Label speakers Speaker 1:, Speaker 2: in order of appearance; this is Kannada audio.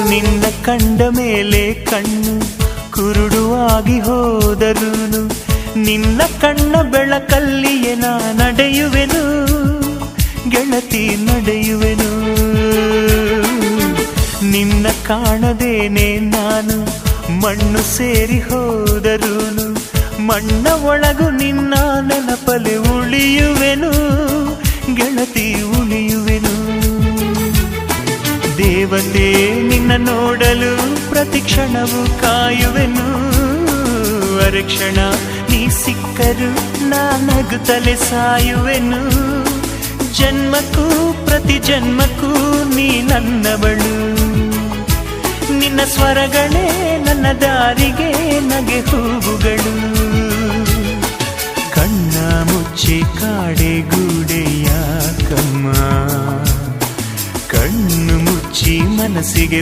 Speaker 1: ನಿನ್ನ ಕಂಡ ಮೇಲೆ ಕಣ್ಣು ಕುರುಡುವಾಗಿ ಹೋದರೂನು ನಿನ್ನ ಕಣ್ಣ ಬೆಳಕಲ್ಲಿಯೇ ನಾ ನಡೆಯುವೆನು ಗೆಳತಿ ನಡೆಯುವೆನು. ನಿನ್ನ ಕಾಣದೇನೆ ನಾನು ಮಣ್ಣು ಸೇರಿ ಹೋದರೂನು ಮಣ್ಣ ಒಳಗು ನಿನ್ನ ನೆನಪಲೆ ಉಳಿಯುವೆನು ಗೆಳತಿ ಉಳಿಯುವೆನು. ದೇವತೆ ನಿನ್ನ ನೋಡಲು ಪ್ರತಿ ಕ್ಷಣವೂ ಕಾಯುವೆನು. ಅರಕ್ಷಣ ನೀ ಸಿಕ್ಕರು ನಾನಗುತ್ತಲೆ ಸಾಯುವೆನು. ಜನ್ಮಕ್ಕೂ ಪ್ರತಿ ಜನ್ಮಕ್ಕೂ ನೀ ನನ್ನವಳು. ನಿನ್ನ ಸ್ವರಗಳೇ ನನ್ನ ದಾರಿಗೆ ನಗೆ ಹೂವುಗಳು. ಕಣ್ಣ ಮುಚ್ಚಿ ಕಾಡೆ ಗೂಡೆಯ ಕಮ್ಮ ಕಣ್ಣು ಮುಚ್ಚಿ ಮನಸ್ಸಿಗೆ